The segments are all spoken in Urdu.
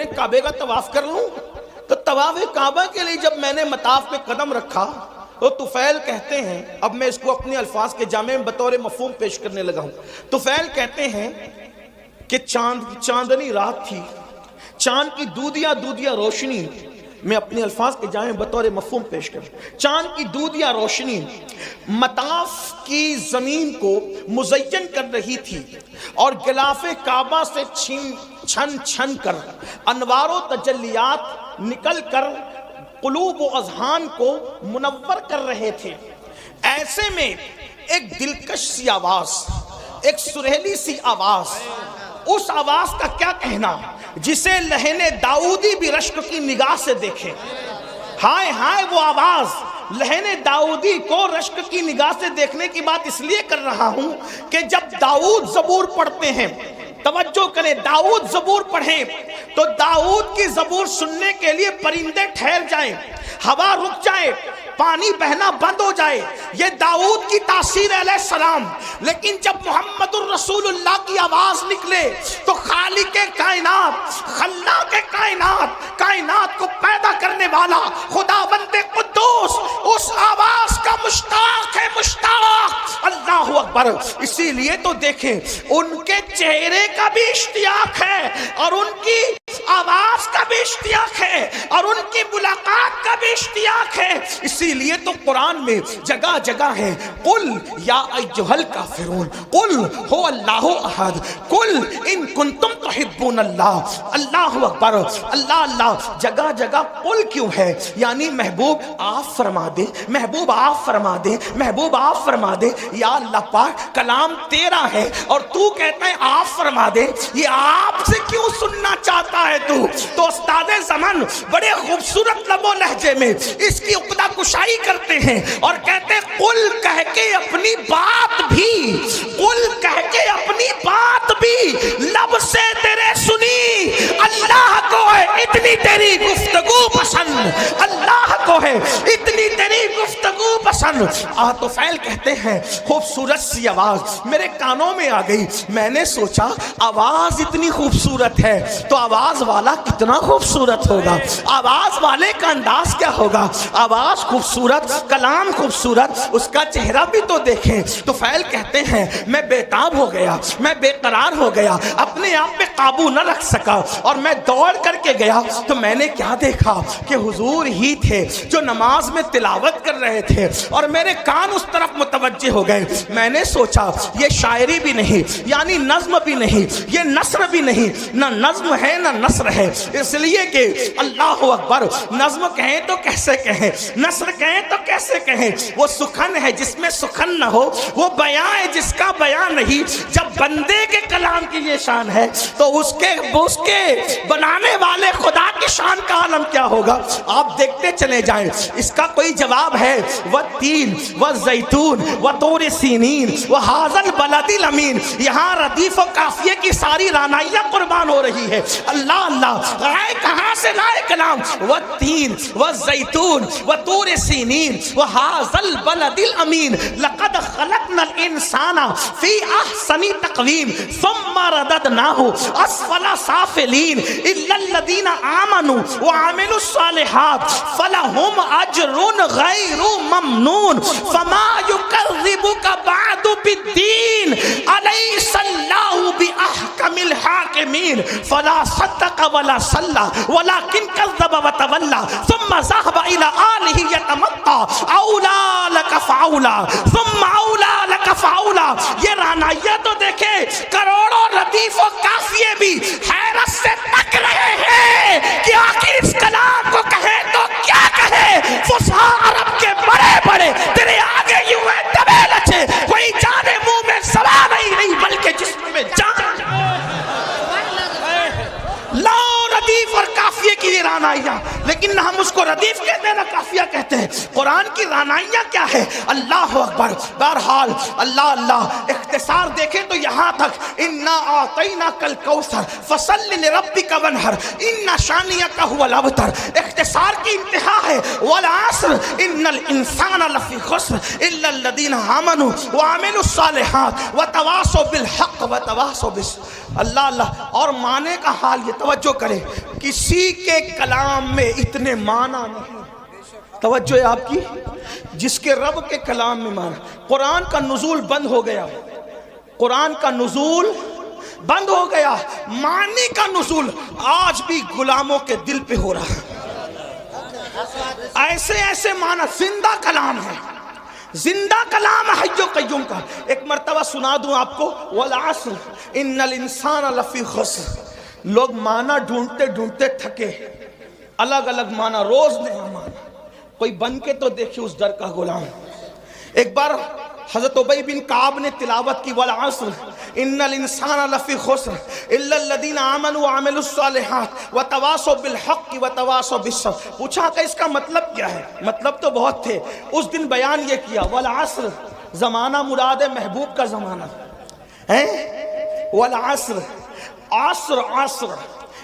میں کعبے کا طواف کر لوں؟ تو طواف کعبہ کے لیے جب میں نے مطاف پہ قدم رکھا تو طفیل کہتے ہیں، اب میں اس کو اپنے الفاظ کے جامع میں بطور مفہوم پیش کرنے لگا ہوں۔ طفیل کہتے ہیں کہ چاندنی رات تھی، چاند کی دودیا روشنی، میں اپنے الفاظ کے جامع بطور مفہوم پیش کروں، چاند کی دودیا روشنی مطاف کی زمین کو مزین کر رہی تھی، اور غلاف کعبہ سے چھن چھن کر انوار و تجلیات نکل کر قلوب و اذہان کو منور کر رہے تھے۔ ایسے میں ایک دلکش سی آواز، ایک سریلی سی آواز، اس آواز کا کیا کہنا جسے لہن داؤدی بھی رشک کی نگاہ سے دیکھے۔ ہائے ہائے وہ آواز، لہن داؤدی کو رشک کی نگاہ سے دیکھنے کی بات اس لیے کر رہا ہوں کہ جب داؤد زبور پڑھتے ہیں، توجہ کریں، داؤد زبور پڑھیں تو داؤد کی زبور سننے کے لیے پرندے ٹھہر جائیں، ہوا رک جائے، پانی بہنا بند ہو جائے، یہ داؤد کی تاثیر علیہ السلام۔ لیکن جب محمد الرسول اللہ کی آواز نکلے تو خالق کائنات، خلاق کائنات، کائنات کو پیدا کرنے والا خداوند قدوس اس آواز کا مشتاق ہے، مشتاق۔ اللہ اکبر۔ اسی لیے تو دیکھیں ان کے چہرے کا بھی اشتیاق ہے، اور ان کی آواز کا بھی اشتیاق ہے، اور ان کی ملاقات کا بھی اشتیاق ہے۔ اسی لیے تو قرآن میں جگہ جگہ ہے، قل یا ایھا الکافرون، قل هو اللہ احد، قل ان کنتم تحبون اللہ۔ اللہ اکبر، اللہ اللہ۔ جگہ جگہ قل کیوں ہے؟ یعنی محبوب آپ فرما دے، محبوب آپ فرما دے، محبوب آپ فرما دے۔ یا اللہ پاک، کلام تیرا ہے اور تو کہتا ہے آپ فرما دے، یہ آپ سے کیوں سننا چاہتا ہے تو استاد زمان بڑے خوبصورت لب و لہجے میں اس کی عقدہ کشائی کرتے ہیں اور کہتے ہیں قل کہہ کے اپنی بات بھی، قل کہہ کے اپنی بات بھی لب سے تیرے سنی۔ اللہ کو ہے اتنی تیری گفتگو پسند، اللہ کو ہے اتنی تیری گفتگو پسند۔ طفیل کہتے ہیں خوبصورت سی آواز میرے کانوں میں آ گئی، میں نے سوچا آواز اتنی خوبصورت ہے تو آواز والا کتنا خوبصورت ہوگا، آواز والے کا انداز کیا ہوگا۔ آواز خوبصورت، کلام خوبصورت، اس کا چہرہ بھی تو دیکھیں۔ طفیل کہتے ہیں میں بےتاب ہو گیا، میں بے قرار ہو گیا، اپنے آپ پہ قابو نہ رکھ سکا، اور میں دوڑ کر کے گیا تو میں نے کیا دیکھا کہ حضور ہی تھے جو نماز میں تلاوت کر رہے تھے، اور میرے کان اس طرف متوجہ ہو گئے۔ میں نے سوچا یہ شاعری بھی نہیں، یعنی نظم بھی نہیں، یہ نثر بھی نہیں، نہ نظم ہے نہ نثر ہے، اس لیے کہ اللہ اکبر، نظم کہیں تو کیسے کہیں، نثر کہیں تو کیسے کہیں، وہ سخن ہے جس میں سخن نہ ہو، وہ بیان ہے جس کا بیان نہیں۔ جب بندے کے کلام کی یہ شان ہے تو اس کے بنانے والے خدا کی شان کا عالم کیا ہوگا۔ آپ دیکھتے چلے جائیں، اس کا کوئی جواب ہے والتین والزیتون وطور سینین وہذا البلد الامین۔ یہاں ردیف و قافیے کی ساری رانائیاں قربان ہو رہی ہے۔ اللہ اللہ، آئے کہاں سے لائے کلام؟ والتین والزیتون وطور سینین وہذا البلد الامین لقد خلقنا الانسان فی احسن تقویم ثم رددناہ اسفل سافلین الا الذین آمنوا وعملوا الصالحات فلہم اجر غیر ممنون فما یکذبک بعد بالدین الیس اللہ باحکم الحاکمین فلا صدق ولا صلی ولکن کذب وتولی ثم ذهب الى آلہ یتمطى اولا لک فاولا ثم اولا لک فاولا۔ یہ رانائیہ تو دیکھے، کروڑوں ردیف و قافیے بھی حیرت سے تک رہے ہیں کہ آخر اس کلام کو کہے تو کیا کہے۔ فصحا عرب کے بڑے بڑے تیرے آگے یوں ہے دبے لچے، کوئی جانے منہ میں سوا نہیں بلکہ جسم میں جان۔ لا ردیف اور قافیے کی یہ رانائیاں، لیکن نہ ہم اس کو ردیف کہتے ہیں نہ قافیہ کہتے ہیں۔ قرآن کی رانائیاں کیا ہے؟ اللہ اکبر۔ بہرحال اللہ اللہ، اختصار دیکھیں تو یہاں تک انا اعطیناک الکوثر فصل لربک وانحر ان شانئک ھو الابتر۔ اختصار کی انتہا ہے والعصر ان الانسان لفی خسر الا الذین آمنوا وعملوا الصالحات وتواصوا بالحق وتواصوا بالصبر۔ اللہ اللہ، اور معنی کا حال یہ توجہ کرے کسی کے کلام میں اتنے معنی نہیں. توجہ ہے آپ کی, جس کے رب کے کلام میں معنی. قرآن کا نزول بند ہو گیا, قرآن کا نزول بند ہو گیا, معنی کا نزول آج بھی غلاموں کے دل پہ ہو رہا ہے. ایسے ایسے معنی, زندہ کلام ہے, زندہ کلام ہے حی و قیوم کا. ایک مرتبہ سنا دوں آپ کو, والعصر ان الانسان لفی خسر. لوگ معنی ڈھونڈتے ڈھونڈتے تھکے, الگ الگ معنی, روز نیا معنی. کوئی بن کے تو دیکھیں اس در کا غلام. ایک بار حضرت ابی بن کعب نے تلاوت کی, والعصر ان الانسان لفی خسر الا الذین آمنوا وعملوا الصالحات وتواصوا بالحق وتواصوا بالصبر. پوچھا کہ اس کا مطلب کیا ہے؟ مطلب تو بہت تھے. اس دن بیان یہ کیا, والعصر زمانہ مراد ہے محبوب کا زمانہ ہے. والعصر, عصر, عصر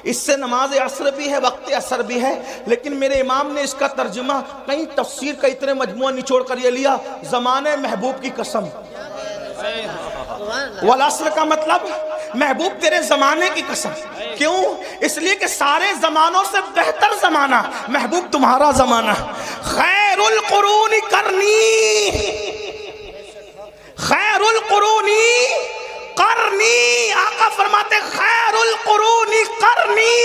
اس سے نماز عصر بھی ہے, وقت عصر بھی ہے, لیکن میرے امام نے اس کا ترجمہ کئی تفسیر کا اتنے مجموعہ نچوڑ کر یہ لیا, زمانے محبوب کی قسم. والعصر کا مطلب محبوب تیرے زمانے کی قسم. کیوں؟ اس لیے کہ سارے زمانوں سے بہتر زمانہ محبوب تمہارا زمانہ. خیر القرون کرنی, خیر القرون کرنی. آقا فرماتے خیر القرون کرنی,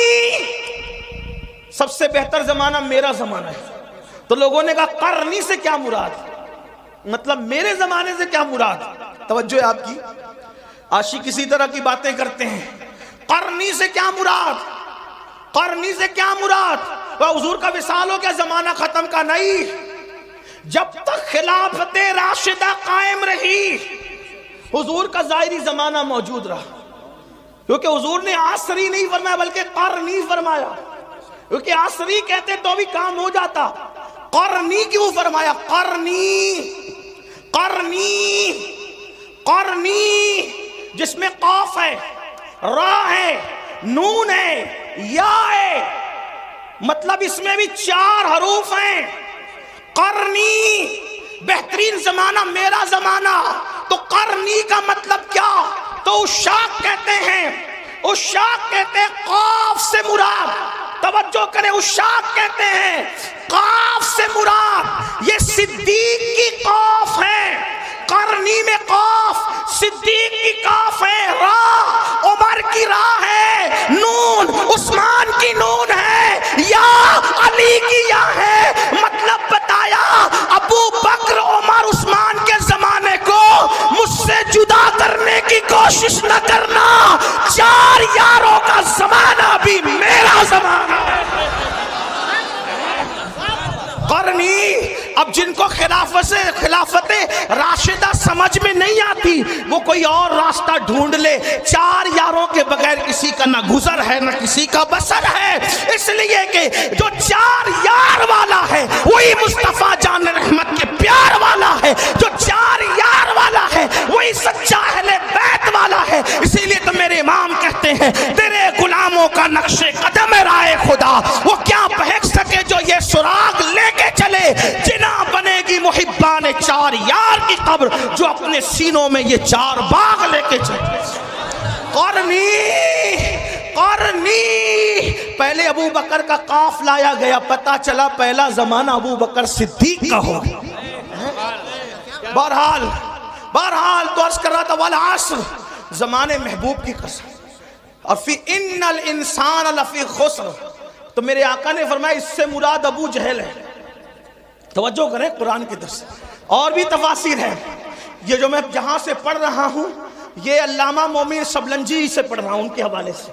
سب سے بہتر زمانہ میرا زمانہ ہے. تو لوگوں نے کہا کرنی سے کیا مراد, مطلب میرے زمانے سے کیا مراد؟ توجہ ہے آپ کی, عاشق کسی طرح کی باتیں کرتے ہیں. قرنی سے کیا مراد, قرنی سے کیا مراد؟ حضور کا وصال ہو کیا زمانہ ختم کا؟ نہیں, جب تک خلافت راشدہ قائم رہی حضور کا ظاہری زمانہ موجود رہا. کیونکہ حضور نے عصری نہیں فرمایا بلکہ قرنی فرمایا, کیونکہ عصری کہتے تو بھی کام ہو جاتا. قرنی کیوں فرمایا؟ قرنی, قرنی, قرنی جس میں قاف ہے, را ہے, نون ہے, یا ہے, مطلب اس میں بھی 4 حروف ہیں. قرنی بہترین زمانہ میرا زمانہ. تو قرنی کا مطلب کیا؟ تو عشاق کہتے ہیں, عشاق کہتے ہیں قاف سے مراد. توجہ کریں, عشاق کہتے ہیں قاف سے مراد یہ صدیق کی قاف ہے. قرنی میں قاف, صدیق کی قاف ہے, را عمر کی را ہے, نون عثمان کی نون ہے, یا علی کی یا ہے. مطلب بتایا, ابو بکر عمر عثمان کے زمانے کو مجھ سے جدا کرنے کی کوشش نہ کرنا. 4 یاروں کا زمانہ بھی میرا زمانہ ہے. قرنی. اب جن کو خلافت راشدہ سمجھ میں نہیں آتی وہ کوئی اور راستہ ڈھونڈ لے. 4 یاروں کے بغیر کسی کا نہ گزر ہے نہ کسی کا بسر ہے. اس لیے کہ جو 4 یار والا ہے وہی مصطفیٰ جان رحمت کے پیار والا ہے. جو 4 یار والا ہے وہی سچا اہل بیت والا ہے. اسی لیے تو میرے امام کہتے ہیں تیرے غلاموں کا نقش قدم رائے خدا وہ کیا بہک سکے جو یہ سراغ لے کے چلے. جنا بنے گی محبان 4 یار کی قبر جو اپنے سینوں میں یہ 4 باغ لے کے چلے. قرنی, قرنی. پہلے ابو بکر کا قاف لایا گیا, پتا چلا پہلا زمانہ ابو بکر صدیق کا ہو گیا. بہرحال تو عرض کر رہا تھا والعصر زمانے محبوب کی قسم. اور فی ان الانسان لفی خسر, تو میرے آقا نے فرمایا اس سے مراد ابو جہل ہے. توجہ کریں قرآن کی طرف سے اور بھی تفاسیر ہے. یہ جو میں جہاں سے پڑھ رہا ہوں یہ علامہ مومن سبلنجی سے پڑھ رہا ہوں, ان کے حوالے سے.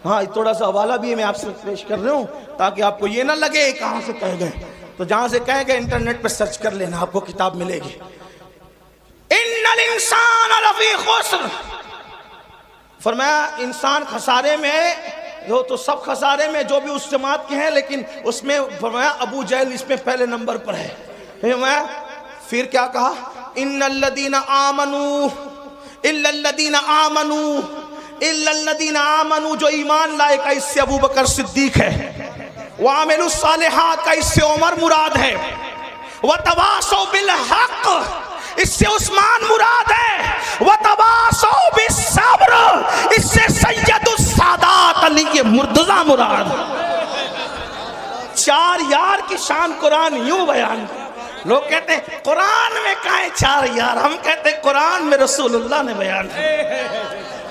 ہاں تھوڑا سا حوالہ بھی میں آپ سے پیش کر رہا ہوں تاکہ آپ کو یہ نہ لگے کہاں سے کہہ گئے. تو جہاں سے کہہ گئے انٹرنیٹ پر سرچ کر لینا, آپ کو کتاب ملے گی. ان الانسان لفی خسر, فرمایا انسان خسارے میں ہے. وہ تو سب خسارے میں جو بھی اس جماعت کے ہیں, لیکن اس میں فرمایا ابو جہل اس میں پہلے نمبر پر ہے. پھر کیا کہا؟ ان الذین آمنوا الا الذین آمنوا الا الذین آمنوا, جو ایمان لائے کا اس سے ابو بکر صدیق ہے. وعملوا الصالحات کا اس سے عمر مراد ہے. وتواصوا بالحق, اس سے عثمان مراد ہے، وَتَوَاصَوْا بِالصَّبْرِ اس سے سید السادات علی مرتضیٰ مراد۔ چار یار کی شان قرآن یوں بیان، لوگ کہتے ہیں قرآن میں کہاں ہے چار یار، ہم کہتے ہیں قرآن میں رسول اللہ نے بیان کیا۔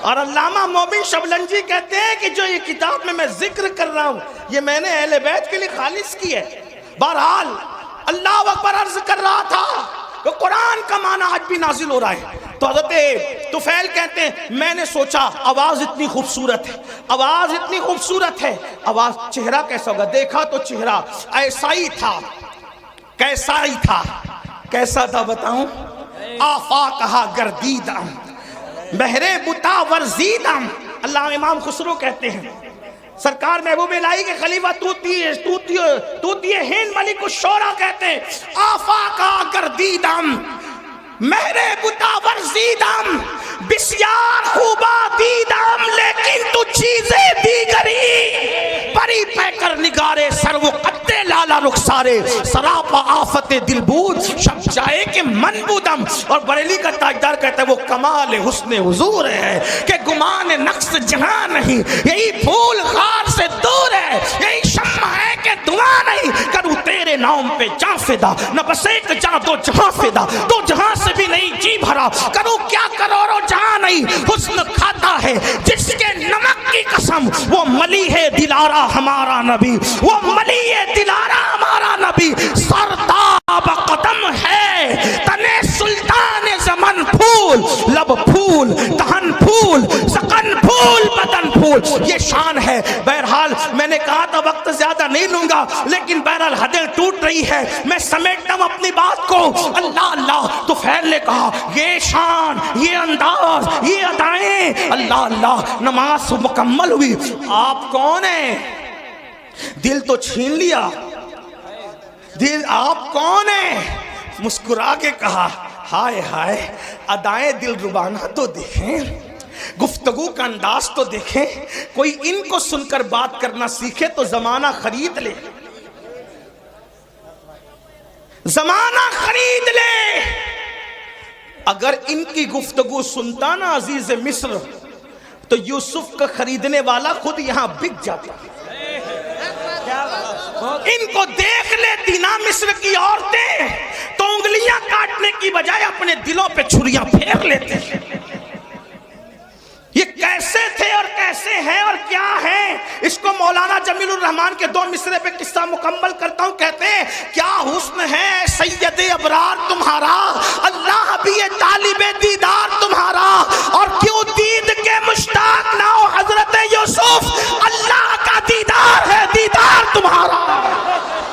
اور علامہ مومن شبلنجی کہتے ہیں کہ جو یہ کتاب میں ذکر کر رہا ہوں یہ میں نے اہل بیت کے لیے خالص کی ہے۔ بہرحال اللہ اکبر عرض کر رہا تھا کہ قرآن کا معنی آج بھی نازل ہو رہا ہے۔ تو حضرت طفیل کہتے ہیں میں نے سوچا آواز اتنی خوبصورت ہے، آواز اتنی خوبصورت ہے، آواز چہرہ کیسا ہوگا؟ دیکھا تو چہرہ ایسا ہی تھا، کیسا ہی تھا، کیسا تھا بتاؤں؟ آفاقہا گردیدم بہرے بتا ورزیدم۔ اللہ امام خسرو کہتے ہیں سرکار محبوب الہی کے خلیفہ توتی ہند ملک الشورى کہتے ہیں آفاقہا گردیدم مہرے بتا ورزیدم بسیار خوبا دیدم لیکن تو چیزیں دیگری پری پیکر نگارے سر و قد لالا رخسارے سراپا آفت دل بود شب جائے کہ من بودم۔ اور بریلی کا تاجدار کہتا ہے وہ کمال حسن حضور ہے کہ گمان نقص جہاں نہیں، یہی پھول خار سے دور ہے، یہی شمع ہے کہ دعا نہیں، کروں تیرے نام پہ جاں فدا نہ بس ایک جاں دو جہاں فدا، دو جہاں سے بھی نہیں جی بھرا، کروں کیا کروڑوں جہاں نہیں، حسن کھاتا ہے جس کے نمک کی قسم، وہ ملی ہے دلارا ہمارا نبی، وہ ملی ہے دلارا ہمارا نبی، سرداب قدم ہے تنے سلطان زمن پھول، لب پھول دہن پھول سقن پھول بدن پھول، یہ شان ہے۔ بہرحال میں نے کہا تھا وقت زیادہ نہیں لوں گا، لیکن بہرحال حدیں ٹوٹ رہی ہے، میں سمیٹتا ہوں اپنی بات کو۔ اللہ اللہ طفیل نے کہا یہ شان، یہ انداز، یہ ادائیں، اللہ اللہ۔ نماز مکمل ہوئی، آپ کون ہیں؟ دل تو چھین لیا، دل آپ کون ہیں؟ مسکرا کے کہا ہائے ہائے ادائیں دل ربانہ تو دیکھیں، گفتگو کا انداز تو دیکھیں، کوئی ان کو سن کر بات کرنا سیکھے تو زمانہ خرید لے، زمانہ خرید لے۔ اگر ان کی گفتگو سنتا نا عزیز مصر تو یوسف کا خریدنے والا خود یہاں بک جاتا۔ ان کو دیکھ لیتی نا مصر کی عورتیں تو انگلیاں کاٹنے کی بجائے اپنے دلوں پہ چھریاں پھیر لیتے۔ یہ کیسے تھے اور کیسے ہیں اور کیا ہیں؟ اس کو مولانا جمیل الرحمن کے 2 مصرے پہ قصہ مکمل کرتا ہوں۔ کہتے ہیں کیا حسن ہے سید ابرار تمہارا، اللہ بھی یہ طالب دیدار تمہارا، اور کیوں دید کے مشتاق نہ ہو حضرت یوسف، اللہ کا دیدار ہے دیدار تمہارا،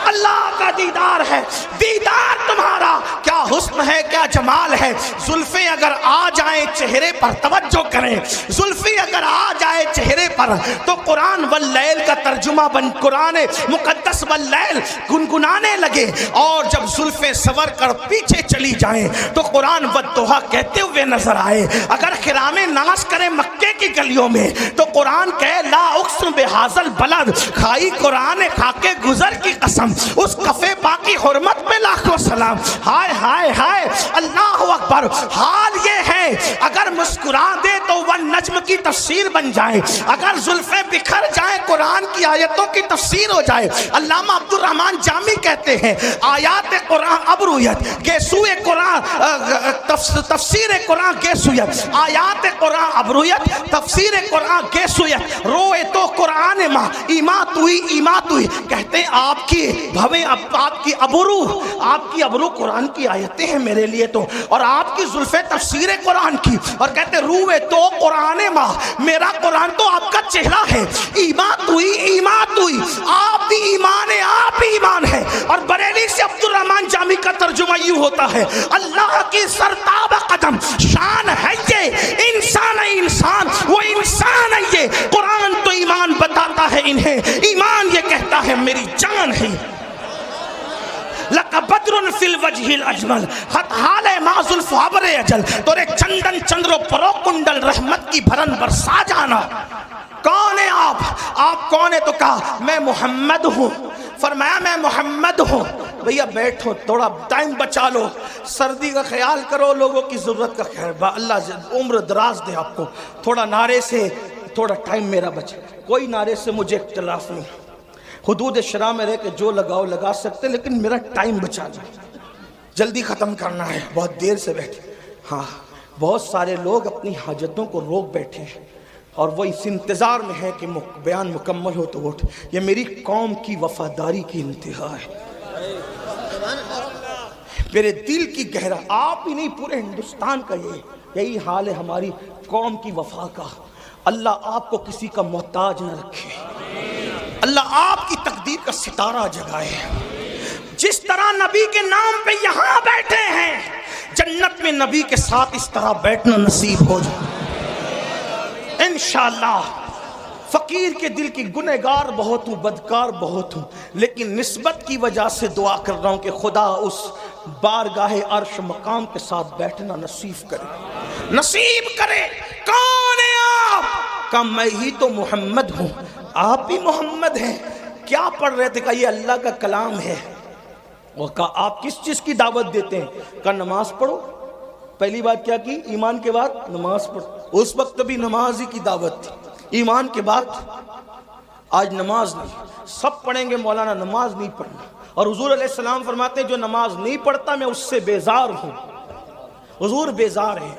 اللہ کا دیدار ہے دیدار تمہارا۔ کیا حسن ہے کیا جمال ہے، زلفیں اگر آ جائیں چہرے پر، توجہ کریں، زلفیں اگر آ جائے چہرے پر تو قرآن واللیل کا ترجمہ بن قرآن مقدس واللیل گنگنانے لگے، اور جب زلفیں سور کر پیچھے چلی جائیں تو قرآن والضحیٰ کہتے ہوئے نظر آئے۔ اگر خرام ناز کریں مکے کی گلیوں میں تو قرآن کہے لا اقسم بہذا البلد، کھائی قرآن کھا کے گزر کی قسم، اس کفے باقی حرمت پہ لاکھوں سلام۔ ہائے ہائے ہائے اللہ اکبر۔ حال یہ ہے اگر مسکرا دے تو ون نجم کی تفسیر بن جائے، اگر زلفیں بکھر جائیں قرآن کی آیتوں کی تفسیر ہو جائے۔ علامہ عبد الرحمن جامی کہتے ہیں آیات قرآن ابرویت گیسوئے قرآن، تفسیر قرآن گیسویت، آیات قرآن ابرویت، تفسیر قرآن گیسویت، روئے تو قرآن ماں ایمات ہوئی ایمات ہوئی۔ کہتے ہیں آپ کی بھویں آپ کی ابرو قرآن کی آیتیں ہیں میرے لیے تو، اور آپ کی زلفیں تفسیر قرآن کی، اور کہتے ہیں روئے تو قرآن ماں، میرا قرآن تو آپ کا چہرہ ہے، ایمات ہوئی ایمات ہوئی، آپ بھی ایمان ہے آپ بھی ایمان ہے۔ اور بریلی سے عبد الرحمن جامی کا ترجمہ یوں ہوتا ہے اللہ کی سرتاب قدم شان ہے یہ، انسان ہے انسان، وہ انسان ہے یہ، قرآن تو ایمان بتاتا ہے انہیں، ایمان یہ کہتا ہے میری جان ہے۔ لَقَ بَدْرٌ فِي الْوَجْهِ الْأَجْمَلِ خط حال ما زلف عبر اجل، تورے چندن چندر پرو کنڈل رحمت کی بھرن برسا جانا۔ کون ہے آپ کون ہے؟ تو کہا میں محمد ہوں، فرمایا میں محمد ہوں، بھیا بیٹھو، تھوڑا ٹائم بچا لو، سردی کا خیال کرو، لوگوں کی ضرورت کا خیال، اللہ عمر دراز دے آپ کو، تھوڑا نعرے سے تھوڑا ٹائم میرا بچے، کوئی نعرے سے مجھے اختلاف نہیں، حدود شرع میں رہ کے جو لگاؤ لگا سکتے، لیکن میرا ٹائم بچا لو، جلدی ختم کرنا ہے، بہت دیر سے بیٹھے۔ ہاں بہت سارے لوگ اپنی حاجتوں کو روک بیٹھے ہیں اور وہ اس انتظار میں ہے کہ بیان مکمل ہو تو اٹھ۔ یہ میری قوم کی وفاداری کی انتہا ہے، میرے دل کی گہرا، آپ ہی نہیں پورے ہندوستان کا یہی حال ہے ہماری قوم کی وفا کا۔ اللہ آپ کو کسی کا محتاج نہ رکھے، اللہ آپ کی تقدیر کا ستارہ جگائے، جس طرح نبی کے نام پہ یہاں بیٹھے ہیں جنت میں نبی کے ساتھ اس طرح بیٹھنا نصیب ہو جائے انشاءاللہ۔ فقیر کے دل کی گنہگار بہت ہوں، بدکار بہت ہوں، لیکن نسبت کی وجہ سے دعا کر رہا ہوں کہ خدا اس بارگاہ عرش مقام کے ساتھ بیٹھنا نصیب کرے، نصیب کرے۔ کون ہے آپ؟ کہا میں ہی تو محمد ہوں، آپ بھی محمد ہیں۔ کیا پڑھ رہے تھے؟ کہا یہ اللہ کا کلام ہے۔ وہ کہا آپ کس چیز کی دعوت دیتے ہیں؟ کہا نماز پڑھو۔ پہلی بات کیا کی؟ ایمان کے بعد نماز پڑھو۔ اس وقت بھی نماز ہی کی دعوت تھی، ایمان کے بعد آج نماز نہیں، سب پڑھیں گے مولانا نماز نہیں پڑھنا، اور حضور علیہ السلام فرماتے ہیں جو نماز نہیں پڑھتا میں اس سے بیزار ہوں۔ حضور بیزار ہیں،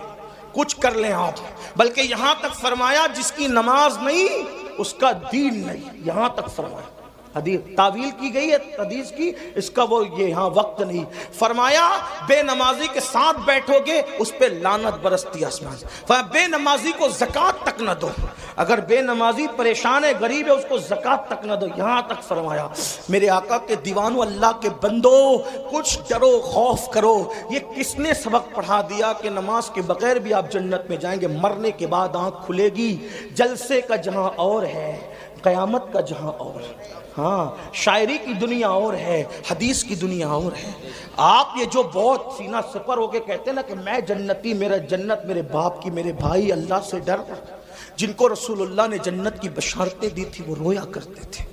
کچھ کر لیں آپ، بلکہ یہاں تک فرمایا جس کی نماز نہیں اس کا دین نہیں، یہاں تک فرمایا۔ حدیث تعویل کی گئی ہے حدیث کی، اس کا وہ یہ ہاں وقت نہیں۔ فرمایا بے نمازی کے ساتھ بیٹھو گے اس پہ لعنت برستی آسمان سے۔ فرمایا بے نمازی کو زکوٰۃ تک نہ دو، اگر بے نمازی پریشان ہے غریب ہے اس کو زکوٰۃ تک نہ دو، یہاں تک فرمایا۔ میرے آقا کے دیوانوں، اللہ کے بندو، کچھ ڈرو، خوف کرو۔ یہ کس نے سبق پڑھا دیا کہ نماز کے بغیر بھی آپ جنت میں جائیں گے؟ مرنے کے بعد آنکھ کھلے گی، جلسے کا جہاں اور ہے، قیامت کا جہاں اور ہے۔ ہاں شاعری کی دنیا اور ہے، حدیث کی دنیا اور ہے۔ آپ یہ جو بہت سینہ سپر ہو کے کہتے ہیں نا کہ میں جنتی، میرا جنت میرے باپ کی، میرے بھائی اللہ سے ڈر، جن کو رسول اللہ نے جنت کی بشارتیں دی تھی وہ رویا کرتے تھے۔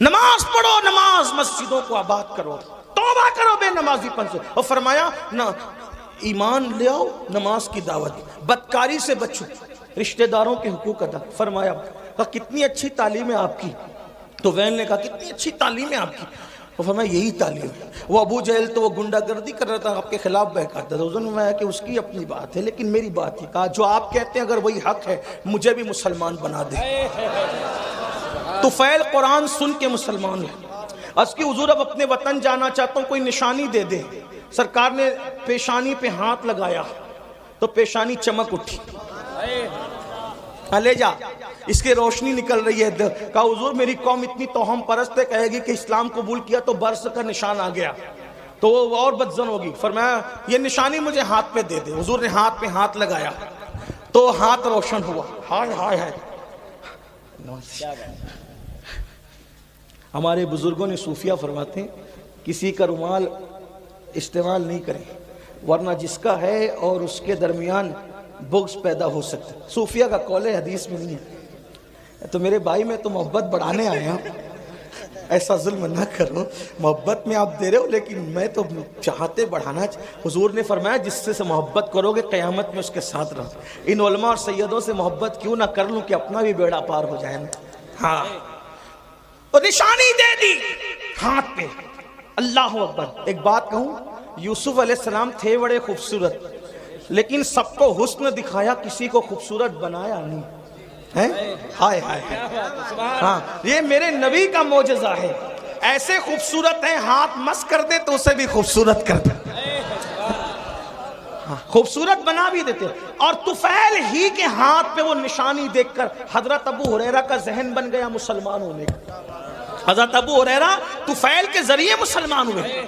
نماز پڑھو، نماز مسجدوں کو آباد کرو، توبہ کرو بے نمازی پن سے، اور فرمایا نہ ایمان لے آؤ، نماز کی دعوت، بدکاری سے بچو، رشتہ داروں کے حقوق ادا۔ فرمایا کتنی اچھی تعلیم ہے آپ کی؟ تو وین نے کہا کتنی اچھی تعلیم ہے آپ کی؟ وہ فرمایا یہی تعلیم ہے۔ وہ ابو جہل تو وہ گنڈا گردی کر رہا تھا، آپ کے خلاف بہکاتا تھا، حضور نے فرمایا کہ اس کی اپنی بات ہے، لیکن میری بات ہی کہا جو آپ کہتے ہیں اگر وہی حق ہے مجھے بھی مسلمان بنا دے۔ طفیل قرآن سن کے مسلمان ہے، اس کی حضور اب اپنے وطن جانا چاہتا ہوں، کوئی نشانی دے دے۔ سرکار نے پیشانی پہ ہاتھ لگایا تو پیشانی چمک اٹھی، لے جا، اس کی روشنی نکل رہی ہے۔ کہا حضور میری قوم اتنی توہم پرست ہے، کہے گی کہ اسلام قبول کیا تو برس کا نشان آ گیا تو وہ اور بدزن ہوگی۔ فرمایا یہ نشانی مجھے ہاتھ پہ دے دے۔ حضور نے ہاتھ پہ ہاتھ لگایا تو ہاتھ روشن ہوا۔ ہائے ہائے ہائے، ہمارے بزرگوں نے صوفیہ فرماتے ہیں کسی کا رومال استعمال نہیں کریں ورنہ جس کا ہے اور اس کے درمیان بغض پیدا ہو سکتا ہے۔ صوفیہ کا قول ہے، حدیث میں نہیں ہے۔ تو میرے بھائی میں تو محبت بڑھانے آئے ہیں، ایسا ظلم نہ کرو، محبت میں آپ دے رہے ہو لیکن میں تو چاہتے بڑھانا۔ حضور نے فرمایا جس سے محبت کرو گے قیامت میں اس کے ساتھ رہو۔ ان علماء اور سیدوں سے محبت کیوں نہ کر لوں کہ اپنا بھی بیڑا پار ہو جائے نا۔ ہاں تو نشانی دے دی ہاتھ پہ، اللہ اکبر۔ ایک بات کہوں، یوسف علیہ السلام تھے بڑے خوبصورت لیکن سب کو حسن دکھایا، کسی کو خوبصورت بنایا نہیں ہے۔ ہائے ہائے، ہاں یہ میرے نبی کا معجزہ ہے، ایسے خوبصورت ہیں ہاتھ مس کر دے تو اسے بھی خوبصورت کر دے، خوبصورت بنا بھی دیتے۔ اور طفیل ہی کے ہاتھ پہ وہ نشانی دیکھ کر حضرت ابو ہریرہ کا ذہن بن گیا مسلمان ہونے کا۔ حضرت ابو ہریرہ طفیل کے ذریعے مسلمان ہوئے۔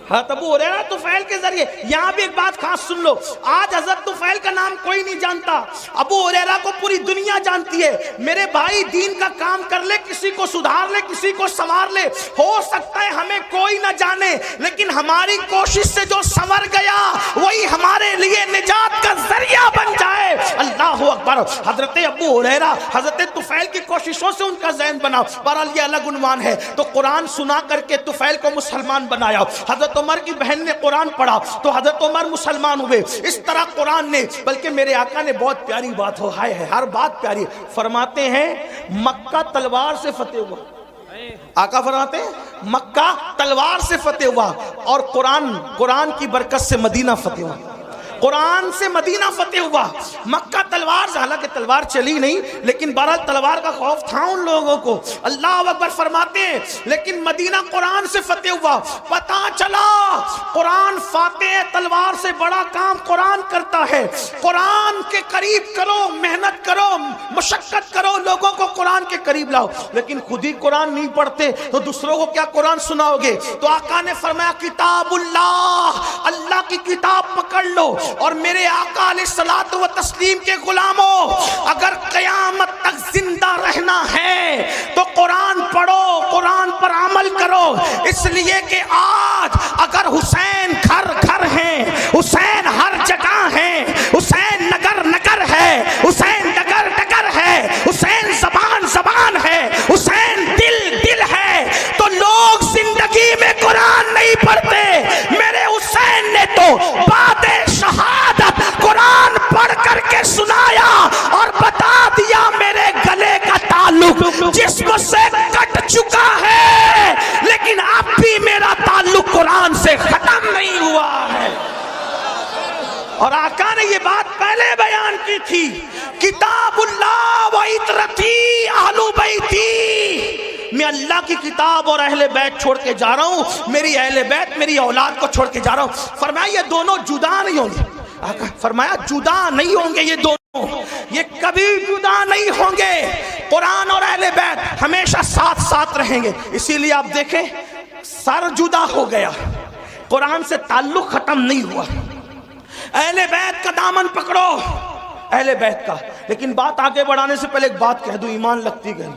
ابو ہریرہ طفیل کے ذریعے. یہاں بھی ایک بات خاص سن لو, آج حضرت طفیل کا نام کوئی نہیں جانتا, ابو ہریرہ کو پوری دنیا جانتی ہے. میرے بھائی دین کا کام کر لے, کسی کو سدھار لے, کسی کو سنوار لے, ہو سکتا ہے ہمیں کوئی نہ جانے, لیکن ہماری کوشش سے جو سنور گیا وہی ہمارے لیے نجات کا ذریعہ بن جائے. اللہ اکبر. حضرت ابو ہریرہ حضرت طفیل کی کوششوں سے ان کا ذہن بنا. بہرحال یہ الگ عنوان ہے. تو قرآن سنا کر کے طفیل کو مسلمان بنایا. حضرت عمر کی بہن نے قرآن پڑھا تو حضرت عمر مسلمان ہوئے. اس طرح قرآن نے, بلکہ میرے آقا نے بہت پیاری بات ہو, ہائے ہے ہر بات پیاری, فرماتے ہیں مکہ تلوار سے فتح ہوا. آقا فرماتے ہیں مکہ تلوار سے فتح ہوا, اور قرآن کی برکت سے مدینہ فتح ہوا. قرآن سے مدینہ فتح ہوا. مکہ تلوار سے, حالانکہ تلوار چلی نہیں, لیکن بہرحال تلوار کا خوف تھا ان لوگوں کو. اللہ اکبر. فرماتے ہیں لیکن مدینہ قرآن سے فتح ہوا. پتہ چلا قرآن فاتح ہے, تلوار سے بڑا کام قرآن کرتا ہے. قرآن کے قریب کرو, محنت کرو, مشقت کرو, لوگوں کو قرآن کے قریب لاؤ. لیکن خود ہی قرآن نہیں پڑھتے تو دوسروں کو کیا قرآن سناؤ گے؟ تو آقا نے فرمایا کتاب اللہ, اللہ کی کتاب پکڑ لو. اور میرے آقا علیہ الصلوۃ والتسلیم کے غلاموں, اگر قیامت تک زندہ رہنا ہے تو قرآن پڑھو, قرآن پر عمل کرو. اس لیے کہ آج اگر حسین گھر گھر ہیں, حسین ہر جگہ ہیں, حسین نگر نگر ہے, حسین ڈگر ڈگر ہے, حسین زبان زبان ہے, حسین دل دل ہے, تو لوگ زندگی میں قرآن نہیں پڑھتے. میرے حسین نے تو بعد شہادت قرآن پڑھ کر کے سنایا اور بتا دیا میرے گلے کا تعلق جسم سے کٹ چکا ہے, لیکن اب بھی میرا تعلق قرآن سے ختم نہیں ہوا ہے. اور آقا نے یہ بات پہلے بیان کی تھی, کتاب اللہ و عطرتی اہل بیتی, میں اللہ کی کتاب اور اہل بیت چھوڑ کے جا رہا ہوں, میری اہل بیت میری اولاد کو چھوڑ کے جا رہا ہوں. فرمایا یہ دونوں جدا نہیں ہوں گے. فرمایا جدا نہیں ہوں گے یہ دونوں, یہ کبھی جدا نہیں ہوں گے. قرآن اور اہل بیت ہمیشہ ساتھ ساتھ رہیں گے. اسی لیے آپ دیکھیں سر جدا ہو گیا, قرآن سے تعلق ختم نہیں ہوا. اہل بیت کا دامن پکڑو, اہل بیت کا. لیکن بات آگے بڑھانے سے پہلے ایک بات کہہ دوں, ایمان لگتی گئی.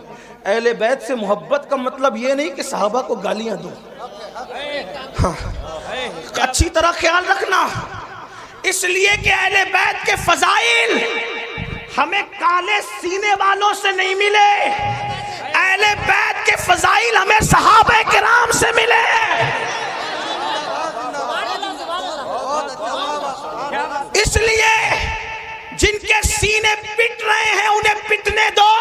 اہل بیت سے محبت کا مطلب یہ نہیں کہ صحابہ کو گالیاں دو, ہاں اچھی طرح خیال رکھنا. اس لیے کہ اہل بیت کے فضائل ہمیں کالے سینے والوں سے نہیں ملے, اہل بیت کے فضائل ہمیں صحابہ کرام سے ملے. اس لیے جن کے سینے پٹ رہے ہیں انہیں پٹنے دو,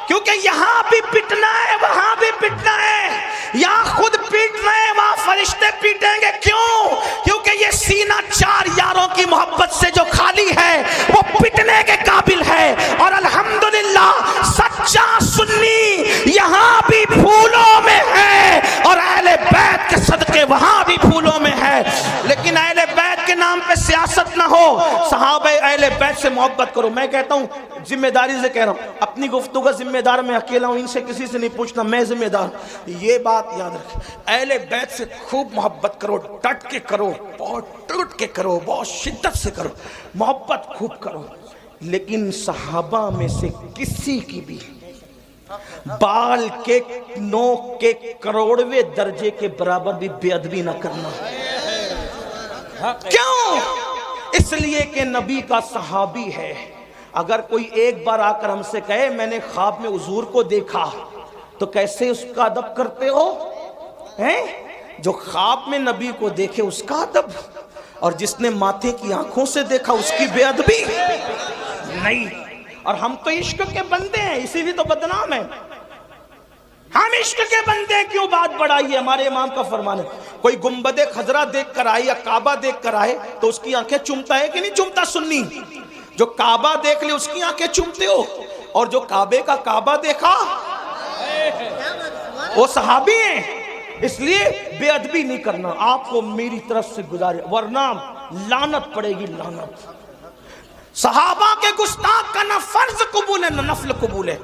کیونکہ یہاں بھی پٹنا ہے وہاں بھی پٹنا ہے. یہاں خود پیٹ رہے ہیں وہاں فرشتے پیٹیں گے. کیوں؟ کیونکہ یہ سینہ چار یاروں کی محبت سے جو خالی ہے وہ پٹنے کے قابل ہے. اور الحمدللہ سچا سنی یہاں بھی پھولوں میں ہے, اور اہل بیت کے صدقے وہاں بھی پھولوں میں ہے. لیکن اہل بیت کے نام پہ سیاست نہ ہو, صحابہ اہل بیت سے محبت کرو. میں کہتا ہوں, ذمہ داری سے کہہ رہا ہوں, اپنی گفتگو کا ذمہ دار میں اکیلا ہوں, ان سے کسی سے نہیں پوچھنا, میں ذمہ دار. یہ بات یاد رکھیں, اہل بیت سے خوب محبت کرو, ڈٹ کے کرو, بہت ٹوٹ کے کرو, بہت شدت سے کرو, محبت خوب کرو. لیکن صحابہ میں سے کسی کی بھی بال کے نوک کے کروڑویں درجے کے برابر بھی بے ادبی نہ کرنا. کیوں؟ اس لیے کہ نبی کا صحابی ہے. اگر کوئی ایک بار آ کر ہم سے کہے میں نے خواب میں حضور کو دیکھا, تو کیسے اس کا ادب کرتے ہو ہیں؟ جو خواب میں نبی کو دیکھے اس کا ادب, اور جس نے ماتھے کی آنکھوں سے دیکھا اس کی بے ادبی نہیں. اور ہم تو عشق کے بندے ہیں, اسی لیے تو بدنام ہیں. ہم عشق کے بندے ہیں, کیوں بات بڑھائی ہے؟ ہمارے امام کا فرمان ہے, کوئی گنبد خضرا دیکھ کر آئے یا کعبہ دیکھ کر آئے تو اس کی آنکھیں چومتا ہے کہ نہیں چومتا؟ سنی جو کعبہ دیکھ لے اس کی آنکھیں چومتے ہو, اور جو کعبے کا کعبہ دیکھا وہ صحابی ہیں. اس لیے بے ادبی نہیں کرنا. آپ کو میری طرف سے گزارے, ورنہ لعنت پڑے گی, لعنت. صحابہ کے گستاخ کا نہ فرض قبول ہے نہ نفل قبول ہے.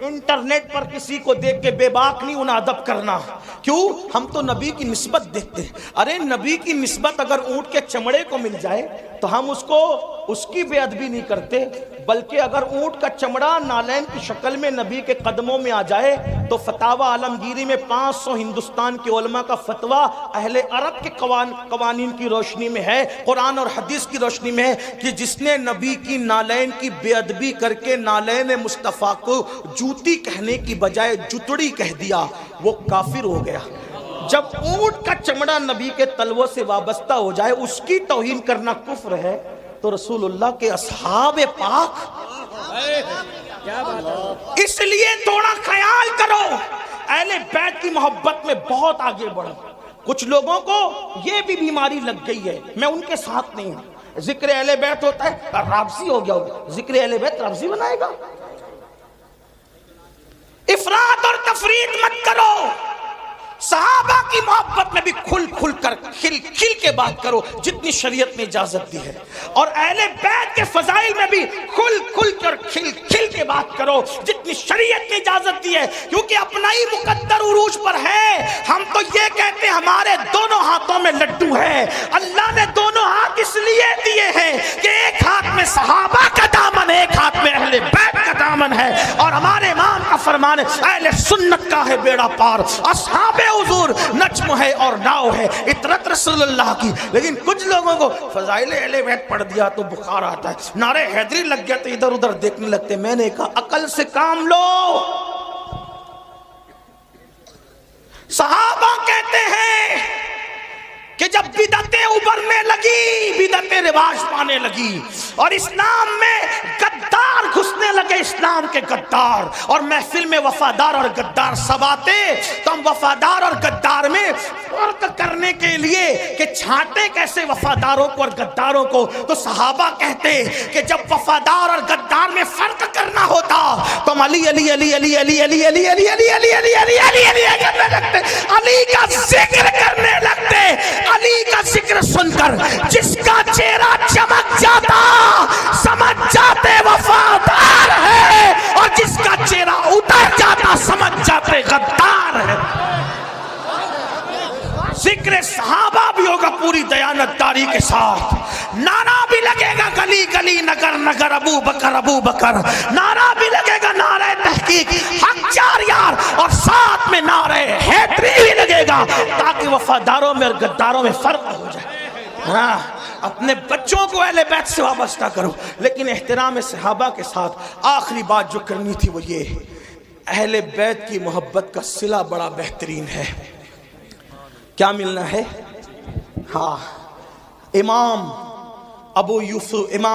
انٹرنیٹ پر کسی کو دیکھ کے بے باک نہیں انہیں ادب کرنا. کیوں؟ ہم تو نبی کی نسبت دیکھتے ہیں. ارے نبی کی نسبت اگر اونٹ کے چمڑے کو مل جائے تو ہم اس کی بے ادبی نہیں کرتے، بلکہ اگر اونٹ کا چمڑا نالین کی شکل میں نبی کے قدموں میں آ جائے تو فتاوی عالمگیری میں 500 ہندوستان کے علماء کا فتویٰ اہل عرب کے قوانین کی روشنی میں ہے، قرآن اور حدیث کی روشنی میں ہے کہ جس نے نبی کی نالین کی بے ادبی کر کے نالین مصطفیٰ کو جوتی کہنے کی بجائے جتڑی کہہ دیا وہ کافر ہو گیا. جب اونٹ کا چمڑا نبی کے تلووں سے وابستہ ہو جائے اس کی توہین کرنا کفر ہے، تو رسول اللہ کے اصحاب پاک، اس لیے تھوڑا خیال کرو، اہل بیت کی محبت میں بہت آگے بڑھو. کچھ لوگوں کو یہ بھی بیماری لگ گئی ہے، میں ان کے ساتھ نہیں ہوں. ذکر اہل بیت ہوتا ہے رابضی ہو گیا ہوگا، ذکر اہل بیت رابضی بنائے گا. افراط اور تفریط مت کرو. صحابہ کی محبت میں بھی کھل کر کھل کے بات کرو جتنی شریعت نے اجازت دی ہے، اور اہل بیت کے فضائل میں بھی کھل کر کھل کے بات کرو جتنی شریعت نے اجازت دی ہے، کیونکہ اپنا ہی مقدر عروج پر ہے. ہم تو یہ کہتے ہیں ہمارے دونوں ہاتھوں میں لڈو ہے. اللہ نے دونوں ہاتھ اس لیے دیے ہیں کہ ایک ہاتھ میں صحابہ کا دامن ہے، ایک ہاتھ میں اہل بیت کا دامن ہے، اور ہمارے امام کا فرمان ہے اہل سنت کا ہے بیڑا پار، اصحاب حضور نجم ہے اور ناؤ ہے، اطرت رسول اللہ کی. لیکن کچھ لوگوں کو فضائل اہل بیت پڑھ دیا تو بخار آتا ہے، نعرہ حیدری لگ گیا تو ادھر ادھر دیکھنے لگتے. میں نے کہا عقل سے کام لو. صحابہ کہتے ہیں کہ جب بدعتیں ابھرنے لگی، بدعتیں رواج پانے لگی اور اسلام میں غدار گھسنے لگے، اسلام کے غدار، اور محفل میں وفادار اور غدار سب آتے، تو ہم وفادار اور غدار میں فرق کرنے کے لیے کہ چھانٹے کیسے وفاداروں کو اور غداروں کو، تو صحابہ کہتے کہ جب وفادار اور غدار میں فرق کرنا ہوتا تو ہم علی علی علی علی علی علی علی علی علی علی علی علی علی علی کرنے لگتے، علی کا ذکر کرنے لگتے. علی کا ذکر سن کر جس کا چہرہ چمک جاتا سمجھ جاتے وفادار ہے، اور جس کا چہرہ اتر جاتا سمجھ جاتے غدار ہے. ذکر صحابہ بھی ہوگا پوری دیانتداری کے ساتھ، نعرہ بھی لگے گا گلی گلی نگر نگر ابو بکر، نعرہ بھی لگے گا نعرہ تحقیق حق چار یار، اور ساتھ میں نعرہ حیدری بھی لگے گا تاکہ وفاداروں میں اور غداروں میں فرق ہو جائے. ہاں اپنے بچوں کو اہل بیت سے وابستہ کرو، لیکن احترام صحابہ کے ساتھ. آخری بات جو کرنی تھی وہ یہ، اہل بیت کی محبت کا صلہ بڑا بہترین ہے. کیا ملنا ہے؟ ہاں امام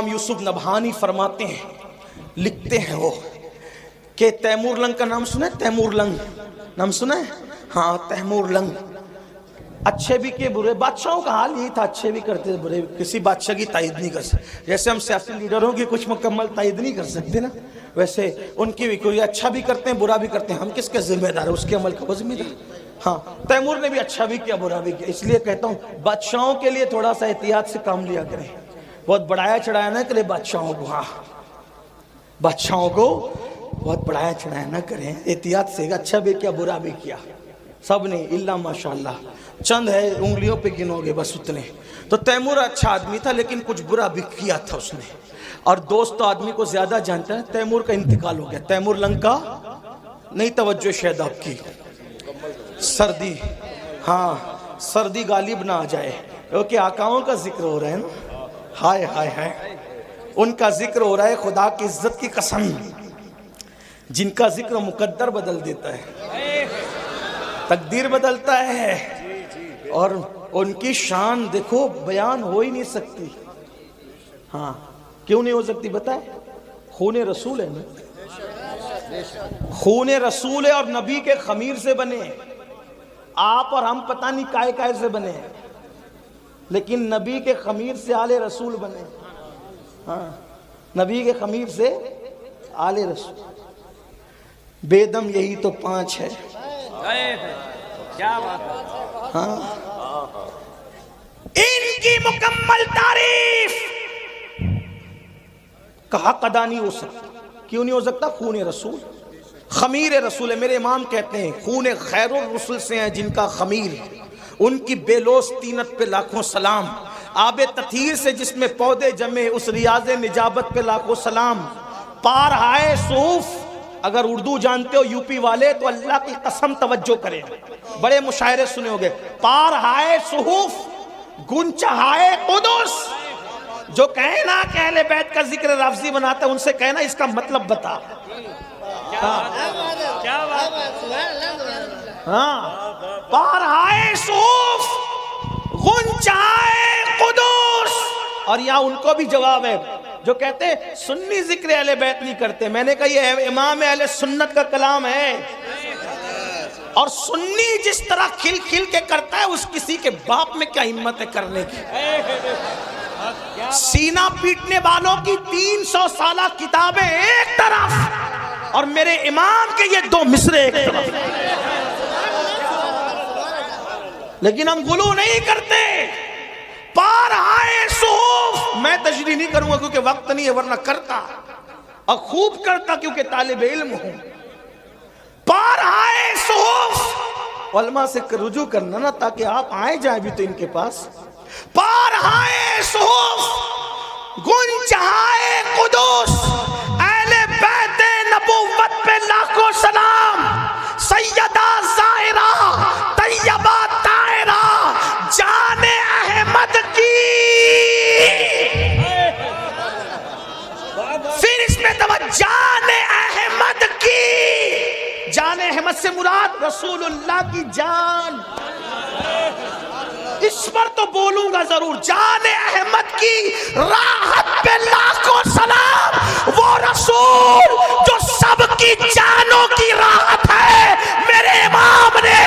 یوسف نبہانی فرماتے ہیں، لکھتے ہیں وہ کہ تیمور لنگ کا نام سنا ہے؟ تیمور لنگ نام سنا ہے؟ ہاں تیمور لنگ. اچھے بھی کہ برے، بادشاہوں کا حال یہی تھا، اچھے بھی کرتے تھے برے، کسی بادشاہ کی تائید نہیں کر سکتے. جیسے ہم سیاسی لیڈروں کی کچھ مکمل تائید نہیں کر سکتے نا، ویسے ان کی بھی کوئی اچھا بھی کرتے ہیں برا بھی کرتے ہیں. ہم کس کے ذمہ دار ہے؟ اس کے عمل کا وہ ذمہ دار. ہاں تیمور نے بھی اچھا بھی کیا برا بھی کیا. اس لیے کہتا ہوں بادشاہوں کے لیے تھوڑا سا احتیاط سے کام لیا کریں، بہت بڑھایا چڑھایا نہ کریں بادشاہوں کو. ہاں بادشاہوں کو بہت بڑھایا چڑھایا نہ کریں، احتیاط سے. اچھا بھی کیا برا بھی کیا، سب نے الا ماشاءاللہ، چند ہے انگلیوں پہ گنو گے بس اتنے. تو تیمور اچھا آدمی تھا لیکن کچھ برا بھی کیا تھا اس نے. اور دوست تو آدمی کو زیادہ جانتا ہے. تیمور کا انتقال ہو گیا. تیمور لنگ کا نہیں توجہ شاید آپ کی، سردی، ہاں سردی غالب نہ آ جائے کیونکہ آقاؤں کا ذکر ہو رہا ہے نا. ہائے ہائے ہائے، ان کا ذکر ہو رہا ہے. خدا کی عزت کی قسم، جن کا ذکر مقدر بدل دیتا ہے، تقدیر بدلتا ہے، اور ان کی شان دیکھو بیان ہو ہی نہیں سکتی. ہاں کیوں نہیں ہو سکتی بتائے؟ خون رسول ہے نا، خون رسول ہے اور نبی کے خمیر سے بنے. آپ اور ہم پتہ نہیں کائے سے بنے، لیکن نبی کے خمیر سے آل رسول بنے. ہاں نبی کے خمیر سے آل رسول. بے دم یہی تو 5 ہے. ہاں ان کی مکمل تعریف کا حق ادا نہیں ہو سکتا. کیوں نہیں ہو سکتا؟ خون رسول. خمیر رسول ہے. میرے امام کہتے ہیں خون خیر الرسل سے ہیں جن کا خمیر، ان کی بے لوث طینت پہ لاکھوں سلام. آب تطہیر سے جس میں پودے جمے، اس ریاض نجابت پہ لاکھوں سلام. پارہائے صحف، اگر اردو جانتے ہو یو پی والے تو اللہ کی قسم توجہ کریں، بڑے مشاعرے سنے ہوگے. پارہائے صحف گنچہائے قدس. جو کہے نا کہ اہل بیت کا ذکر لفظی بناتا ہے، ان سے کہنا اس کا مطلب بتا. ہاں، پارہائے صحف غنچائے قدس. اور یہاں ان کو بھی جواب ہے جو کہتے ہیں سنی ذکر اہل بیت نہیں کرتے. میں نے کہا یہ امام اہل سنت کا کلام ہے، اور سنی جس طرح کھل کھل کے کرتا ہے اس کسی کے باپ میں کیا ہمت ہے کرنے کی. سینہ پیٹنے والوں کی 300 سالہ کتابیں ایک طرف اور میرے امام کے یہ 2 مصرے ایک طرف. لیکن ہم غلو نہیں کرتے. پارہائے صحف، میں تشریح نہیں کروں گا کیونکہ وقت نہیں ہے، ورنہ کرتا اور خوب کرتا کیونکہ طالب علم ہوں. پارہائے صحف، علماء سے رجوع کرنا نا تاکہ آپ آئے جائیں بھی تو ان کے پاس. پارہائے صحف گنچہائے قدس، اہل بیت نبوت پہ لاکھوں سلام. سیدہ زاہرہ طیبہ طاہرہ جان احمد کی. پھر اس میں جان احمد کی. جان احمد سے مراد رسول اللہ کی جان. اس پر تو بولوں گا ضرور. جان احمد کی راحت پہ لاکھوں سلام. وہ رسول جو سب کی جانوں کی راحت ہے، میرے امام نے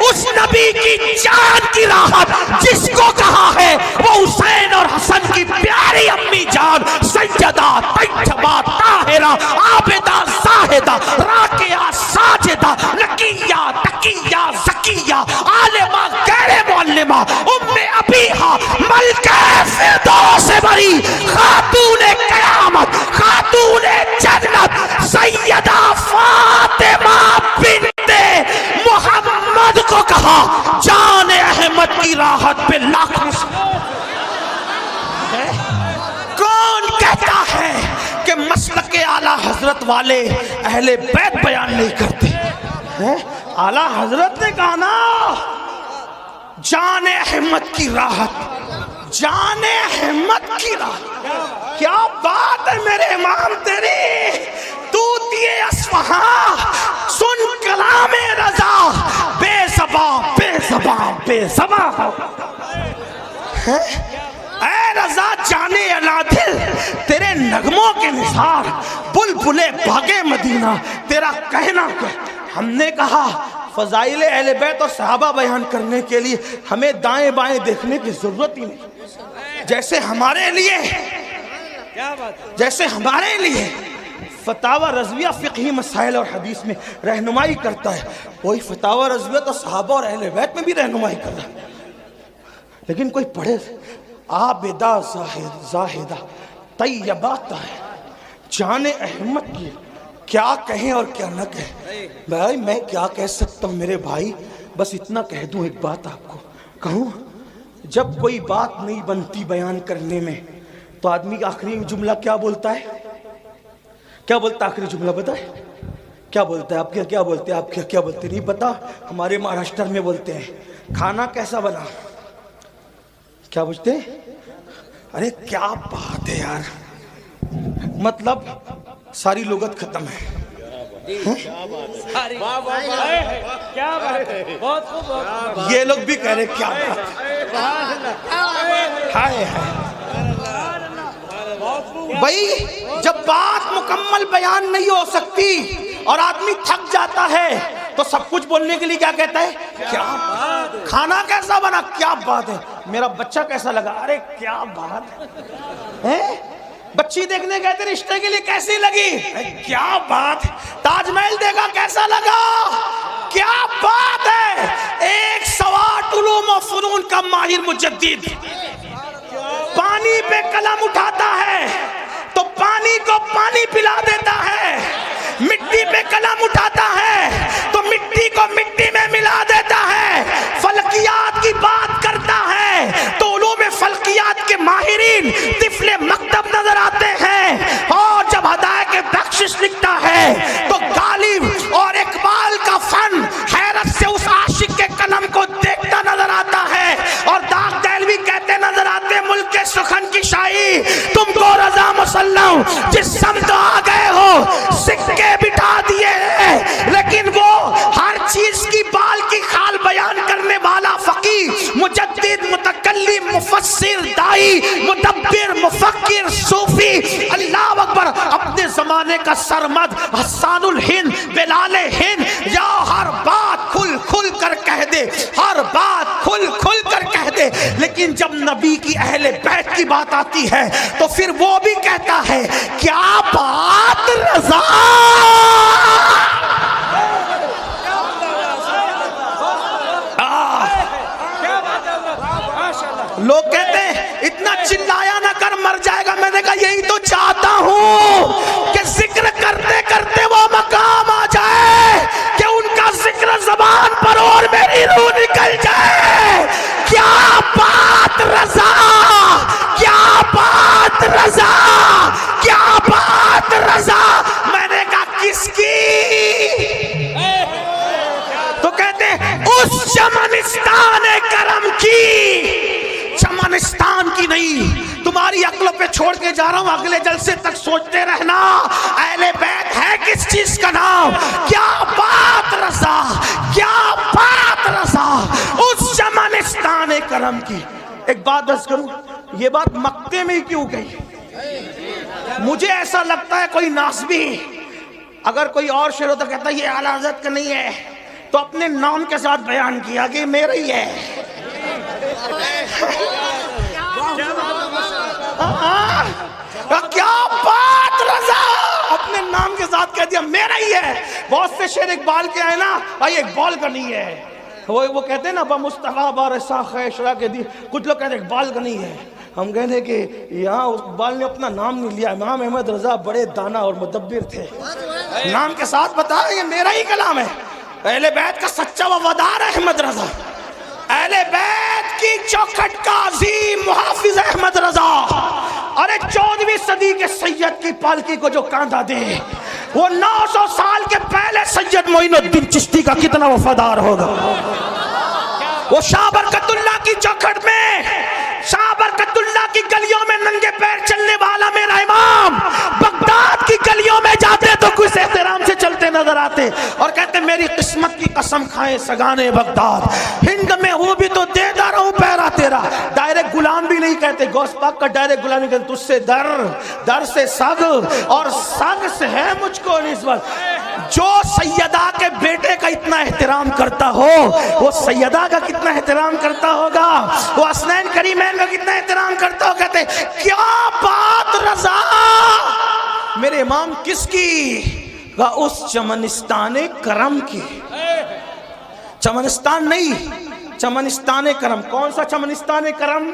اس نبی کی جان کی راحت جس کو کہا ہے وہ حسین اور حسن کی پیاری امی جان سیدہ طیبہ طاہرہ عابدہ زاہدہ راکعہ ساجدہ نقیہ تقیہ زکیہ عالمہ غیر معلمہ ام ابیہا ملکہ فردوس بری خاتون قیامت خاتون جنت سیدہ فاطمہ بنت محمد کو کہا جان احمد کی راحت پہ لاکھوں. کون کہتا ہے کہ مسلک اعلیٰ حضرت والے اہل بیت بیان نہیں کرتے؟ اعلیٰ حضرت نے کہا نا جان احمد کی راحت، جان احمد کی راحت. کیا بات ہے میرے امام تیری. طوطی اصفہاں سن کلام رضا، بے زباں بے زباں بے زباں. اے رضا جانے العادل، تیرے نغموں کے نثار بلبلے باغے مدینہ تیرا کہنا کیا. ہم نے کہا فضائل اہل بیت اور صحابہ بیان کرنے کے لیے ہمیں دائیں بائیں دیکھنے کی ضرورت ہی نہیں. جیسے ہمارے لیے فتاوی رضویہ فقہی مسائل اور حدیث میں رہنمائی کرتا ہے، وہی فتاوی رضویہ تو صحابہ اور اہل بیت میں بھی رہنمائی کر رہا ہے. لیکن کوئی پڑھے عابدہ زاہدہ طیبہ طاہرہ جان احمد کی، کیا کہیں اور کیا نہ کہیں. بھائی میں کیا کہہ سکتا ہوں میرے بھائی، بس اتنا کہہ دوں. ایک بات آپ کو کہوں، جب کوئی بات نہیں بنتی بیان کرنے میں تو آدمی کا آخری جملہ کیا بولتا ہے؟ کیا بولتا ہے آخری جملہ؟ بتائے کیا بولتا ہے؟ آپ کیا بولتے ہیں؟ آپ کیا بولتے نہیں پتا؟ ہمارے مہاراشٹر میں بولتے ہیں کھانا کیسا بنا. کیا بولتے ہیں؟ ارے کیا بات ہے یار، مطلب ساری لغت ختم ہے. یہ لوگ بھی کہہ رہے کیا بھائی. جب بات مکمل بیان نہیں ہو سکتی اور آدمی تھک جاتا ہے تو سب کچھ بولنے کے لیے کیا کہتا ہے؟ کیا کھانا کیسا بنا؟ کیا بات ہے. میرا بچہ کیسا لگا؟ ارے کیا بات ہے. بچی دیکھنے گئے تھے رشتے کے لیے، کیسی لگی؟ کیا بات. تاج محل دیکھا کیسا لگا؟ کیا بات ہے. ایک سوات علوم و فنون کا ماہر مجدد پانی پہ قلم اٹھاتا ہے تو پانی کو پانی پلا دیتا ہے، مٹی پہ قلم اٹھاتا ہے تو مٹی کو مٹی میں ملا دیتا ہے، فلکیات کی بات کرتا ہے تو علوم فلکیات کے ماہرین طفل مکتب نظر آتے ہیں، اور جب ہدایت بخشش لکھتا ہے تو غالب اور اقبال کا فن حیرت سے اس عاشق کے قلم کو دیکھتا نظر آتا ہے، اور داغ دہلوی کہتے نظر آتے ملک کے سخن کی شاہی تم کو رضا مسلم جس سمت آ گئے ہو سکے بٹھا دیے ہیں، لیکن وہ ہر چیز کی بال کی خال بیان کرنے والا فقیہ مجدد متکلم مفسر دائی مدبر مفکر صوفی اللہ اکبر اپنے زمانے کا سرمد حسان الہند بلال ہند یا ہر بات کھل کھل کر کہہ دے، ہر بات کھل کھل کر کہہ دے، لیکن جب نبی کی اہل بیت کی بات آتی ہے تو پھر وہ بھی کہتا ہے کیا بات رضا۔ لوگ کہتے ہیں اتنا چلایا نہ کر مر جائے گا، میں نے کہا یہی تو چاہتا ہوں کہ ذکر کرتے کرتے وہ مقام آ جائے کہ ان کا ذکر زبان پر اور میری روح نکل جائے۔ کیا بات رضا، کیا بات رضا، کیا بات رضا، میں نے کہا کس کی؟ تو کہتے ہیں اس چمنستان کرم کی، چمنستان کی نہیں، تمہاری عقل پہ چھوڑ کے جا رہا ہوں، اگلے جلسے تک سوچتے رہنا اہل بیت ہے کس چیز کا نام۔ کیا بات رضا، کیا بات رضا، اس چمنستان کرم کی۔ ایک بات بس کروں، یہ بات مکے میں ہی کیوں گئی؟ مجھے ایسا لگتا ہے کوئی ناسبی اگر کوئی اور شعر ہوتا کہتا یہ اعلیٰ حضرت کا نہیں ہے تو اپنے نام کے ساتھ بیان کیا کہ میرا ہی ہے۔ کیا بات رضا، اپنے نام کے ساتھ کہہ دیا میرا ہی ہے۔ بہت سے شعر اقبال کے آئے نا، بھائی اقبال کا نہیں ہے، وہ کہتے ہیں نا بمصطفیٰ بارسا خیشرا کے دی، کچھ لوگ کہتے ہیں اقبال کا نہیں ہے، ہم کہتے ہیں کہ یہاں اقبال نے اپنا نام نہیں لیا، امام احمد رضا بڑے دانا اور مدبر تھے، نام کے ساتھ بتا یہ میرا ہی کلام ہے۔ اہل بیت کا سچا وفادار احمد رضا، اہل بیت کی چوکھٹ کا عظیم محافظ احمد رضا، ارے 14ویں صدی کے سید کی پالکی کو جو کاندھا دے وہ 900 سال کے پہلے سید معین الدین چشتی کا کتنا وفادار ہوگا۔ وہ شاہ برکت اللہ کی چوکھٹ میں، شاہ برکت اللہ کی گلیوں میں ننگے پیر چلنے والا میرا امام بغداد کی گلیوں میں جاتے تو کچھ احترام سے چلتے نظر آتے اور کہتے میری قسمت کی قسم کھائیں سگانے بغداد، ہند میں ہوں بھی تو دیتا رہوں پیرا تیرا۔ ڈائریکٹ غلام بھی نہیں کہتے، غوث پاک کا ڈائریکٹ غلامی کہتے، تجھ سے در، در سے سگ اور سگ سے ہے مجھ کو نسبت۔ جو سیدہ کے بیٹے کا اتنا احترام کرتا ہو وہ سیدہ کا کتنا احترام کرتا ہوگا، وہ حسنین کریمین کا کتنا احترام کرتا ہو۔ کہتے کیا بات رضا، میرے امام کس کی؟ اس چمنستان کرم کی۔ چمنستان نہیں، چمنستان کرم۔ کون سا چمنستان کرم؟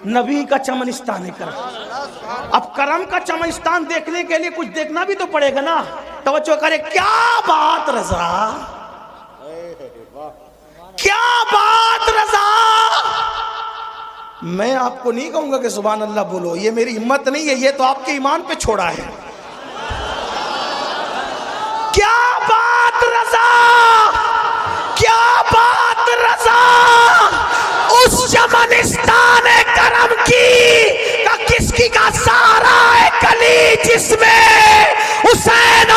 نبی کا چمنستان کرم۔ اب کرم کا چمنستان دیکھنے کے لیے کچھ دیکھنا بھی تو پڑے گا نا، توجہ کرے۔ کیا بات رضا، کیا بات رضا۔ میں آپ کو نہیں کہوں گا کہ سبحان اللہ بولو، یہ میری ہمت نہیں ہے، یہ تو آپ کے ایمان پہ چھوڑا ہے۔ کیا بات رضا، کیا بات رضا، اس چمنستان کرم کی کا کس کی کا سارا ہے کلی جس میں حسین